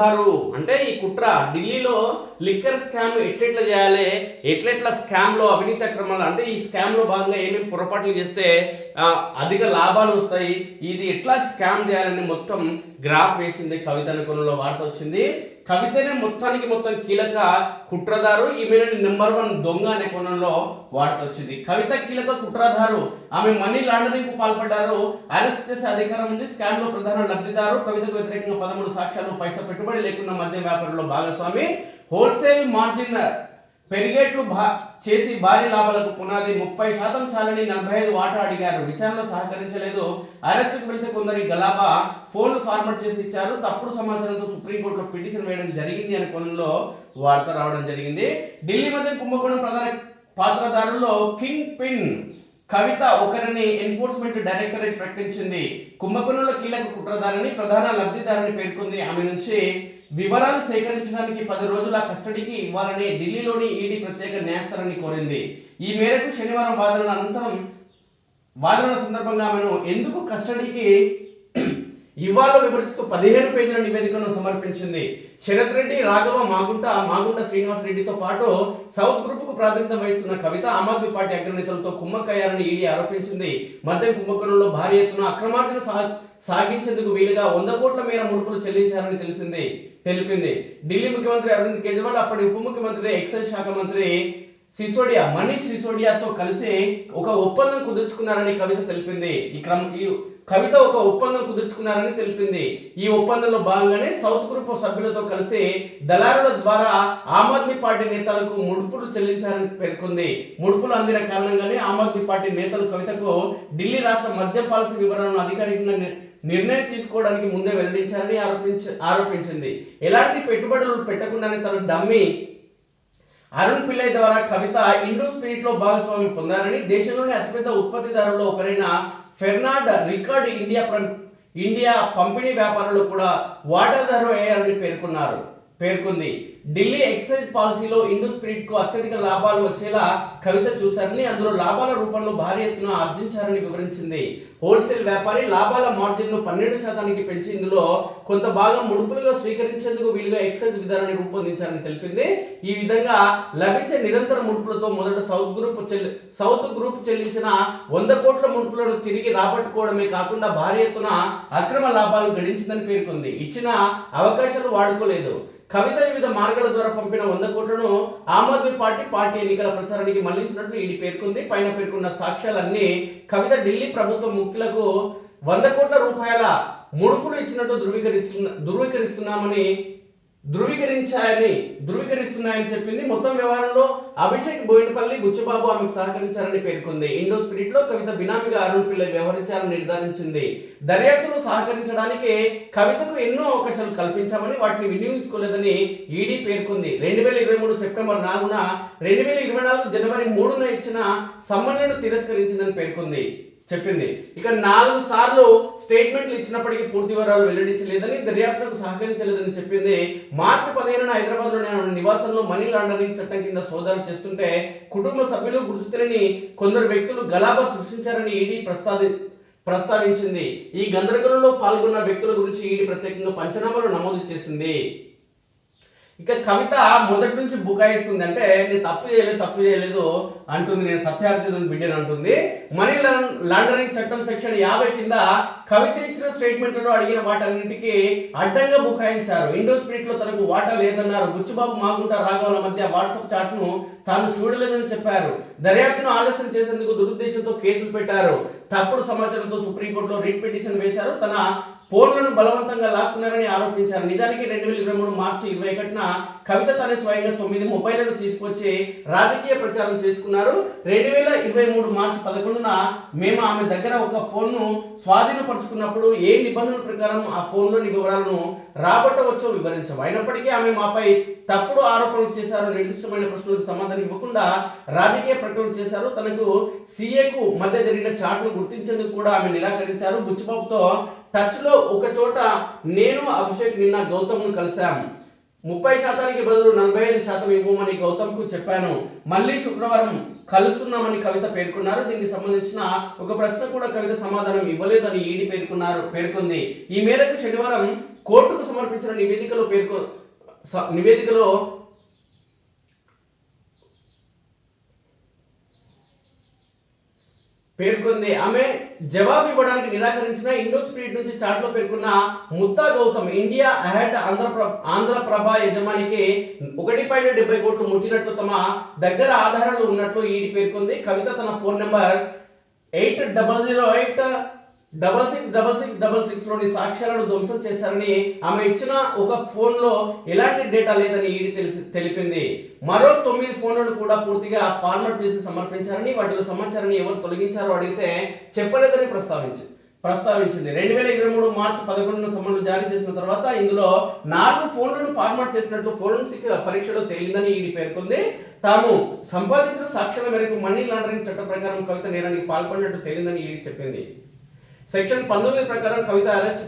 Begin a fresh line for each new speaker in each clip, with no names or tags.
కుట్రదారు అంటే ఈ కుట్ర ఢిల్లీలో లిక్కర్ స్కామ్ ఎట్లెట్లా చేయాలి, ఎట్లెట్లా స్కామ్లో అవినీతి అక్రమాలు అంటే ఈ స్కామ్లో భాగంగా ఏమేమి పొరపాట్లు చేస్తే అధిక లాభాలు వస్తాయి, ఇది ఎట్లా స్కామ్ చేయాలని మొత్తం గ్రాఫ్ వేసింది కవిత అనే కోణంలో వార్త వచ్చింది. కవితనే మొత్తం కీలక కుట్రదారు, ఈమెను నెంబర్ 1 దొంగ అనే కోణంలో వార్త వచ్చింది. కవిత కీలక కుట్రదారు, ఆమె మనీ లాండరింగ్ కు పాల్పడ్డారు, అరెస్ట్ చేసే అధికారం ఉంది, స్కామ్ లో ప్రధాన లబ్ధిదారు, కవితకు వ్యతిరేకంగా 13 సాక్ష్యాలు, పైసా పెట్టుబడి లేకుండా మద్యం వ్యాపారంలో భాగస్వామి, హోల్సేల్ మార్జిన్ పెరిగేట్లు చేసి భారీ లాభాలకు పునాది, 30% చాలని 45 వాటా అడిగారు, విచారణలో సహకరించలేదు, అరెస్టుకు వెళ్తే కొందరి గలాబా ఫోన్లు ఫార్వర్డ్ చేసి ఇచ్చారు, తప్పుడు సమాచారంతో సుప్రీంకోర్టులో పిటిషన్ వేయడం జరిగింది అనే కోణంలో వార్త రావడం జరిగింది. ఢిల్లీ మద్యం కుంభకోణం ప్రధాన పాత్రధారుల్లో కింగ్ పిన్ కవిత ఒకరిని ఎన్ఫోర్స్మెంట్ డైరెక్టరేట్ ప్రకటించింది. కుంభకోణంలో కీలక కుట్రదారిని, ప్రధాన లబ్ధిదారుని పేర్కొంది. ఆమె నుంచి వివరాలు సేకరించడానికి 10 రోజుల కస్టడీకి ఇవ్వాలని ఢిల్లీలోని ఈడీ ప్రత్యేక న్యాయస్థానాన్ని కోరింది. ఈ మేరకు శనివారం వాదనల సందర్భంగా ఆమెను ఎందుకు కస్టడీకి ఇవ్వాలో వివరిస్తూ 15 పేజీల నివేదికను సమర్పించింది. శరత్ రెడ్డి, రాఘవ, మాగుంట శ్రీనివాస్ రెడ్డితో పాటు సౌత్ గ్రూప్ కు ప్రాతినిధ్యం వహిస్తున్న కవిత ఆమ్ ఆద్మీ పార్టీ అగ్రనేతలతో కుమ్మక్కయ్యారని ఈడీ ఆరోపించింది. మద్యం కుంభకోణంలో భారీ ఎత్తున అక్రమార్జన సాగించేందుకు వీలుగా 100 కోట్ల మేర ముడుపులు చెల్లించారని తెలిపింది. ఢిల్లీ ముఖ్యమంత్రి అరవింద్ కేజ్రీవాల్, అప్పటి ఉప ముఖ్యమంత్రి ఎక్సైజ్ శాఖ మంత్రి మనీష్ సిసోడియాతో కలిసి ఒక ఒప్పందం కుదుర్చుకున్నారని కవిత తెలిపింది. కవిత ఒక ఒప్పందం కుదుర్చుకున్నారని తెలిపింది. ఈ ఒప్పందంలో భాగంగానే సౌత్ గ్రూప్ సభ్యులతో కలిసి దళారుల ద్వారా ఆమ్ ఆద్మీ పార్టీ నేతలకు ముడుపులు చెల్లించారని పేర్కొంది. ముడుపులు అందిన కారణంగానే ఆమ్ ఆద్మీ పార్టీ నేతలు కవితకు ఢిల్లీ రాష్ట్ర మద్యం పాలసీ వివరాలను అధికారికంగా నిర్ణయం తీసుకోవడానికి ముందే వెల్లడించారని ఆరోపించింది. ఎలాంటి పెట్టుబడులు పెట్టకుండానే తన డమ్మీ అరుణ్ పిల్లై ద్వారా కవిత ఇండో స్పిరిట్ లో భాగస్వామ్యం పొందారని, దేశంలోని అతిపెద్ద ఉత్పత్తిదారుల్లో ఒకరైన ఫెర్నాండ్ రికార్డ్ ఇండియా పంపిణీ వ్యాపారంలో కూడా వాటాదారు అయ్యారని పేర్కొంది. ఢిల్లీ ఎక్సైజ్ పాలసీలో ఇండో స్పిరిట్ కు అత్యధిక లాభాలు వచ్చేలా కవిత చూశారని, అందులో లాభాల రూపంలో భారీ ఎత్తున ఆర్జించారని వివరించింది. హోల్సేల్ వ్యాపారి లాభాల మార్జిన్ ను 12% పెంచి ఇందులో కొంత భాగం ముడుపులుగా స్వీకరించేందుకు వీలుగా ఎక్సైజ్ విధానాన్ని రూపొందించారని తెలిపింది. ఈ విధంగా లభించే నిరంతర ముడుపులతో మొదట సౌత్ గ్రూప్ చెల్లించిన 100 కోట్ల ముడుపులను తిరిగి రాబట్టుకోవడమే కాకుండా భారీ ఎత్తున అక్రమ లాభాలు గడించిందని పేర్కొంది. ఇచ్చిన అవకాశాలు వాడుకోలేదు. కవిత వివిధ మార్గాల ద్వారా పంపిన 100 కోట్లను ఆమ్ ఆద్మీ పార్టీ ఎన్నికల ప్రచారానికి మళ్లించినట్లు ఈడీ పేర్కొంది. పైన పేర్కొన్న సాక్ష్యాలన్నీ కవిత ఢిల్లీ ప్రభుత్వ ముఖ్యులకు 100 కోట్ల రూపాయల ముడుపులు ఇచ్చినట్టు ధృవీకరిస్తున్నాయని చెప్పింది. మొత్తం వ్యవహారంలో అభిషేక్ బోయినపల్లి, బుచ్చుబాబు ఆమెకు సహకరించారని పేర్కొంది. ఇండో స్పిరిట్ లో కవిత బినామీగా అరుణ్ పిల్లై వ్యవహరించారని నిర్ధారించింది. దర్యాప్తులో సహకరించడానికి కవితకు ఎన్నో అవకాశాలు కల్పించామని, వాటిని వినియోగించుకోలేదని ఈడీ పేర్కొంది. 2023 సెప్టెంబర్ 4న 2024 జనవరి 3న ఇచ్చిన సమ్మన్లను తిరస్కరించిందని చెప్పింది. ఇక 4 సార్లు స్టేట్మెంట్లు ఇచ్చినప్పటికీ పూర్తి వివరాలు వెల్లడించలేదని, దర్యాప్తుకు సహకరించలేదని చెప్పింది. మార్చి 15న హైదరాబాద్లోని నివాసంలో మనీ లాండరింగ్ చట్టం కింద సోదాలు చేస్తుంటే కుటుంబ సభ్యులు గుర్తు తెలియని కొందరు వ్యక్తులు గలాబా సృష్టించారని ఈడీ ప్రస్తావించింది. ఈ గందరగోళంలో పాల్గొన్న వ్యక్తుల గురించి ఈడీ ప్రత్యేకంగా పంచనామాలు నమోదు చేసింది. ఇక కవిత మొదటి నుంచి బుకాయిస్తుంది. అంటే నేను తప్పు చేయలేదు అంటుంది, నేను సత్యార్జున్ బిడ్డని అంటుంది. మనీ లాండరింగ్ చట్టం సెక్షన్ 50 కింద కవిత ఇచ్చిన స్టేట్మెంట్లలో అడిగిన వాటన్నింటికి అడ్డంగా బుకాయించారు. ఇండో స్పిరిట్ లో తనకు వాటా లేదన్నారు. బుచ్చుబాబు, మాగుంట, రాఘవుల మధ్య వాట్సాప్ చాట్ ను తాను చూడలేదని చెప్పారు. దర్యాప్తును ఆలస్యం చేసేందుకు దురుద్దేశంతో కేసులు పెట్టారు. తప్పుడు సమాచారంతో సుప్రీంకోర్టులో రిట్ పిటిషన్ వేశారు. తన ఫోన్లను బలవంతంగా లాక్కున్నారని ఆరోపించారు. నిజానికి 2023 మార్చి 21న కవిత తన స్వయంగా 9 మొబైళ్లను తీసుకొచ్చి రాజకీయ ప్రచారం చేసుకున్నారు. 2023 మార్చి 11న మేము ఆమె దగ్గర ఒక ఫోన్ను స్వాధీనపరుచుకున్నప్పుడు ఏ నిబంధనల ప్రకారం ఆ ఫోన్లోని వివరాలను రాబట్టవచ్చో వివరించాం. అయినప్పటికీ ఆమె మాపై తప్పుడు ఆరోపణలు చేశారు. నిర్దిష్టమైన ప్రశ్నలకు సమాధానం ఇవ్వకుండా రాజకీయ ప్రకటనలు చేశారు. తనకు సీఏకు మధ్య జరిగిన చాట్ను గుర్తించేందుకు కూడా ఆమె నిరాకరించారు. బుచ్చిబాబుతో టచ్ లో ఒక చోట నేను, అభిషేక్ నిన్న గౌతమ్ను కలిశాం. 30% బదులు 45% ఇవ్వమని గౌతమ్కు చెప్పాను. మళ్ళీ శుక్రవారం కలుస్తున్నామని కవిత పేర్కొన్నారు. దీనికి సంబంధించిన ఒక ప్రశ్న కూడా కవిత సమాధానం ఇవ్వలేదని ఈడీ పేర్కొంది. ఈ మేరకు శనివారం కోర్టుకు సమర్పించిన నివేదికలో పేర్కొంది. ఆమె జవాబు ఇవ్వడానికి నిరాకరించిన ఇండో స్పిరిట్ నుంచి చాట్లో పేర్కొన్న ముత్తా గౌతమ్ ఇండియా అహెడ్ ఆంధ్రప్రభ యజమానికి 1.70 కోట్లు ముట్టినట్లు తమ దగ్గర ఆధారాలు ఉన్నట్లు ఈడీ పేర్కొంది. కవిత తన ఫోన్ నెంబర్ 8008666666 లోని సాక్ష్యాలను ధ్వంసం చేశారని, ఆమె ఇచ్చిన ఒక ఫోన్ లో ఎలాంటి డేటా లేదని ఈడీ తెలిపింది. మరో 9 ఫోన్లను కూడా పూర్తిగా ఫార్మాట్ చేసి సమర్పించారని, వాటిలో సమాచారాన్ని ఎవరు తొలగించారో అడిగితే చెప్పలేదని ప్రస్తావించింది. 2023 మార్చి 11న సమన్లు జారీ చేసిన తర్వాత ఇందులో 4 ఫోన్లను ఫార్మాట్ చేసినట్లు ఫోరెన్సిక్ పరీక్షలో తేలిందని ఈడీ పేర్కొంది. తాము సంపాదించిన సాక్ష్యాల మేరకు మనీ లాండరింగ్ చట్టం ప్రకారం కవిత నేరానికి పాల్పడినట్టు తేలిందని ఈడీ చెప్పింది. సెక్షన్ 19 ప్రకారం కవితను అరెస్ట్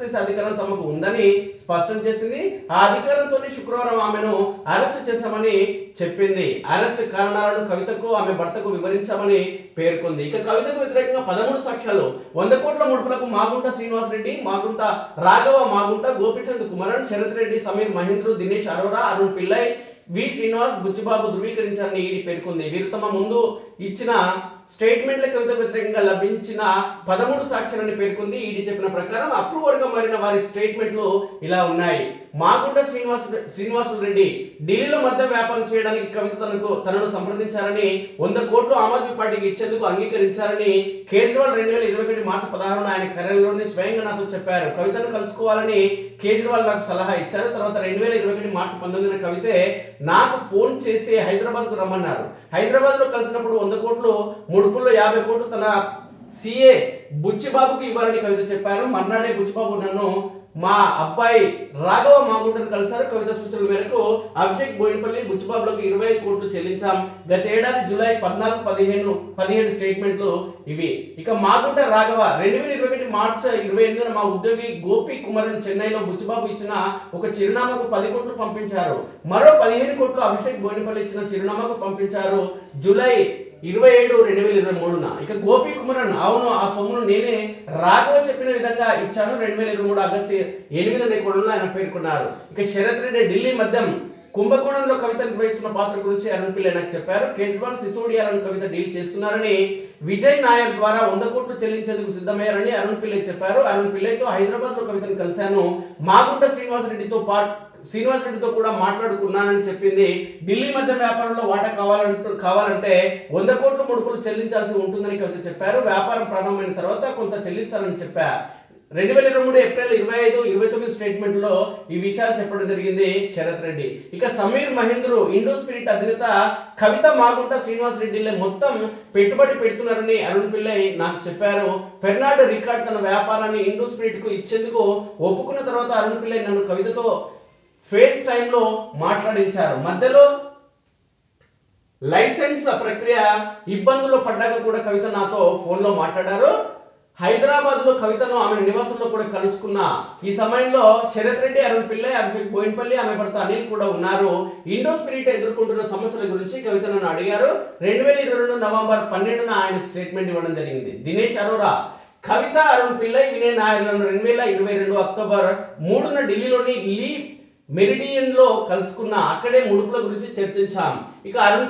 చేసే అధికారం తమకు ఉందని స్పష్టం చేసింది. ఆ అధికారంతో శుక్రవారం ఆమెను అరెస్ట్ చేశామని చెప్పింది. అరెస్ట్ కారణాలను కవితకు ఆమె భర్తకు వివరించామని పేర్కొంది. ఇక కవితకు వ్యతిరేకంగా 13 సాక్ష్యాలు, 100 కోట్ల ముడుపులకు మాగుంట శ్రీనివాస్ రెడ్డి, మాగుంట రాఘవ, మాగుంట గోపిచంద్ కుమరన్, శరత్ రెడ్డి, సమీర్ మహేంద్రు, దినేష్ అరోరా, అరుణ్ పిల్లై, వి శ్రీనివాస్, బుచ్చిబాబు ధృవీకరించారని ఈడీ పేర్కొంది. వీరు తమ ముందు ఇచ్చిన స్టేట్మెంట్ల కవిత వ్యతిరేకంగా లభించిన 13 సాక్ష్యాలని పేర్కొంది. ఈడీ చెప్పిన ప్రకారం అప్రూవర్ గా మారిన వారి స్టేట్మెంట్లు ఇలా ఉన్నాయి. మాగుంట శ్రీనివాసులు రెడ్డి ఢిల్లీలో మద్యం వ్యాపారం చేయడానికి కవిత తనను సంప్రదించారని, 100 కోట్లు ఆమ్ ఆద్మీ పార్టీకి ఇచ్చేందుకు అంగీకరించారని కేజ్రీవాల్ 2021 మార్చి 16న ఆయన కార్యాలయంలోని స్వయంగా నాతో చెప్పారు. కవితను కలుసుకోవాలని కేజ్రీవాల్ నాకు సలహా ఇచ్చారు. తర్వాత 2021 మార్చి 19న కవితే నాకు ఫోన్ చేసి హైదరాబాద్ కు రమ్మన్నారు. హైదరాబాద్ లో కలిసినప్పుడు 100 కోట్లు ముడుపుల్లో 50 కోట్లు తన సిఏ బుచ్చిబాబుకి ఇవ్వాలని కవిత చెప్పారు. మర్నాడే బుచ్చిబాబు నన్ను మా అబ్బాయి రాఘవ మాగుంటను కలిశారు. కవిత సూచనల మేరకు అభిషేక్ బోయినపల్లి బుచ్చిబాబులకు 25 కోట్లు చెల్లించాం. గత ఏడాది జూలై 14, 17 స్టేట్మెంట్లు ఇవి. ఇక మాగుంట రాఘవ 2021 మార్చి 28న మా ఉద్యోగి గోపి కుమరన్ చెన్నైలో బుచ్చిబాబు ఇచ్చిన ఒక చిరునామాకు 10 కోట్లు పంపించారు. మరో 15 కోట్లు అభిషేక్ బోయినపల్లి ఇచ్చిన చిరునామాకు పంపించారు జూలై 27, 2023న. ఇక గోపి కుమరన్ అవును ఆ సొమ్మును నేనే రాఘవ చెప్పిన విధంగా ఇచ్చాను. 2023 ఆగస్టు 8న కూడా ఆయన పేర్కొన్నారు. ఇక శరత్ రెడ్డి ఢిల్లీ మద్యం కుంభకోణంలో కవిత నిర్వహిస్తున్న పాత్ర గురించి అరుణ్ పిల్లై నాకు చెప్పారు. కేజ్రీవాల్ సిసోడియాలను కవిత డీల్ చేస్తున్నారని, విజయ్ నాయర్ ద్వారా 100 కోట్లు చెల్లించేందుకు సిద్ధమయ్యారని అరుణ్ పిల్లై చెప్పారు. అరుణ్ పిల్లైతో హైదరాబాద్ లో కవితను కలిశాను. మాగుంట శ్రీనివాస్ రెడ్డితో కూడా మాట్లాడుకున్నానని చెప్పింది. ఢిల్లీ మధ్య వ్యాపారంలో వాటా కావాలంటే 100 కోట్ల ముడుపులు చెల్లించాల్సి ఉంటుందని కవిత చెప్పారు. వ్యాపారం ప్రారంభమైన తర్వాత కొంత చెల్లిస్తారని చెప్పారు. 2023 ఏప్రిల్ 25, 29 స్టేట్మెంట్ లో ఈ విషయాలు చెప్పడం జరిగింది శరత్ రెడ్డి. ఇక సమీర్ మహేంద్రు ఇండో స్పిరిట్ అధినేత కవిత మాగుంట శ్రీనివాస్ రెడ్డిలే మొత్తం పెట్టుబడి పెడుతున్నారని అరుణ్ పిల్లై నాకు చెప్పారు. ఫెర్నాండ్ రికార్డ్ తన వ్యాపారాన్ని ఇండో స్పిరిట్ కు ఇచ్చేందుకు ఒప్పుకున్న తర్వాత అరుణ్ పిల్లై నన్ను కవితతో ఫేస్ టైమ్ లో మాట్లాడించారు. మధ్యలో లైసెన్స్ ప్రక్రియ ఇబ్బందుల్లో పడ్డాక కూడా కవిత నాతో ఫోన్ లో మాట్లాడారు. హైదరాబాద్ లో కవితను ఆమె నివాసంలో కూడా కలుసుకున్న. ఈ సమయంలో శరత్ రెడ్డి, అరుణ్ పిల్లై, అభిషేక్ బోయినపల్లి, ఆమె భర్త అనిల్ కూడా ఉన్నారు. ఇండో స్పిరిట్ ఎదుర్కొంటున్న సమస్యల గురించి కవిత నన్ను అడిగారు. 2022 నవంబర్ 12న ఆయన స్టేట్మెంట్ ఇవ్వడం జరిగింది. దినేష్ అరోరా కవిత, అరుణ్ పిల్లై, వినయ్ నాయర్లను 2022 అక్టోబర్ 3న ఢిల్లీలోని లీ మెరిడియన్ లో కలుసుకున్న. అక్కడే ముడుపుల గురించి చర్చించాం. ఇక అరుణ్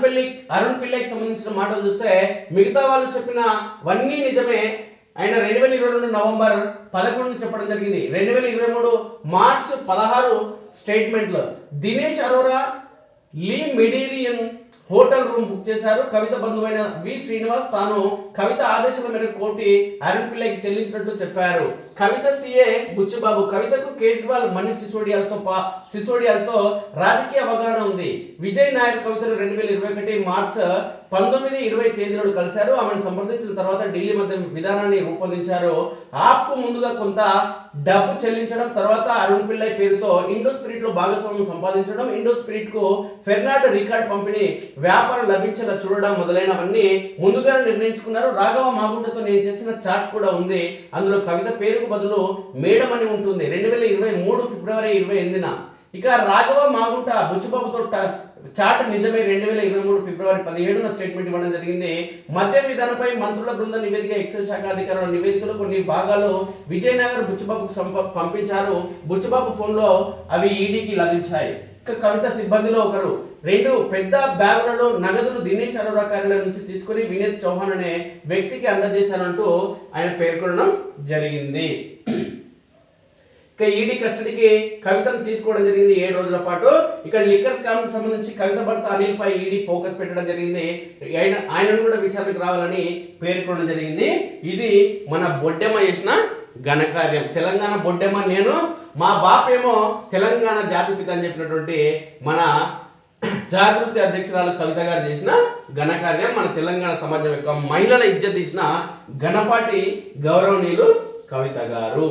పిల్లైకి సంబంధించిన మాటలు చూస్తే మిగతా వాళ్ళు చెప్పినవన్నీ నిజమే. ఆయన 2022 నవంబర్ 11 చెప్పడం జరిగింది. 2023 మార్చ్ 16 స్టేట్మెంట్లు. దినేష్ అరోరా లీ మెడిరియన్ హోటల్ రూమ్ బుక్ చేశారు. కవిత బంధువైన వి శ్రీనివాస్ తాను కవిత ఆదేశాల మేరకు కోటి అరుణ్ పిల్లైకి చెల్లించినట్లు చెప్పారు. కవిత సిఏ బుచ్చిబాబు కవితకు కేజ్రీవాల్ మనీ సిసోడియాలతో రాజకీయ అవగాహన ఉంది. విజయ్ నాయర్ కవితను 2021 మార్చ్ 19, 20 తేదీలను కలిశారు. ఆమెను సంప్రదించిన తర్వాత ఢిల్లీ మధ్య విధానాన్ని రూపొందించారు. ఆప్కు ముందుగా కొంత డబ్బు చెల్లించడం, తర్వాత అరుణ్ పిల్లై పేరుతో ఇండో స్పిరిట్ లో భాగస్వామ్యం సంపాదించడం, ఇండో స్పిరిట్ కు ఫెర్నాండ్ రికార్డ్ పంపిణీ వ్యాపారం లభించేలా చూడడం మొదలైనవన్నీ ముందుగానే నిర్ణయించుకున్నారు. రాఘవ మాగుంటతో నేను చేసిన చాట్ కూడా ఉంది. అందులో కవిత పేరుకు బదులు మేడం అని ఉంటుంది. 2023 ఫిబ్రవరి 28న ఇక రాఘవ మాగుంట బుచ్చిబాబుతో చాట నిజమే 2023 ఫిబ్రవరి 17న స్టేట్మెంట్ ఇవ్వడం జరిగింది. మద్యం విధానంపై మంత్రుల బృందం నివేదిక, ఎక్సైజ్ శాఖ అధికారుల నివేదికలు కొన్ని భాగాలు విజయనగర్ బుచ్చిబాబుకు పంపించారు. బుచ్చిబాబు ఫోన్లో అవి ఈడీకి లభించాయి. ఇక కవిత సిబ్బందిలో ఒకరు 2 పెద్ద బ్యాగులలో నగదులు దినేష్ అరోరా కార్యాలయం నుంచి తీసుకుని వినీత్ చౌహాన్ అనే వ్యక్తికి అందజేశారంటూ ఆయన పేర్కొనడం జరిగింది. ఇక ఈడీ కస్టడీకి కవితను తీసుకోవడం జరిగింది 7 రోజుల పాటు. ఇక లిక్కర్ స్కామ్ కు సంబంధించి కవిత భర్త అనిల్ పై ఈడీ ఫోకస్ పెట్టడం జరిగింది. ఆయనను కూడా విచారణకు రావాలని పేర్కొనడం జరిగింది. ఇది మన బొడ్డెమ్మ చేసిన ఘనకార్యం. తెలంగాణ బొడ్డెమ్మ నేను, మా బాపేమో తెలంగాణ జాతిపిత అని చెప్పినటువంటి మన జాగృతి అధ్యక్షురాలు కవిత గారు చేసిన ఘనకార్యం. మన తెలంగాణ సమాజం యొక్క మహిళల ఇజ్జత్ తీసిన ఘనపాటి గౌరవనీయులు కవిత గారు.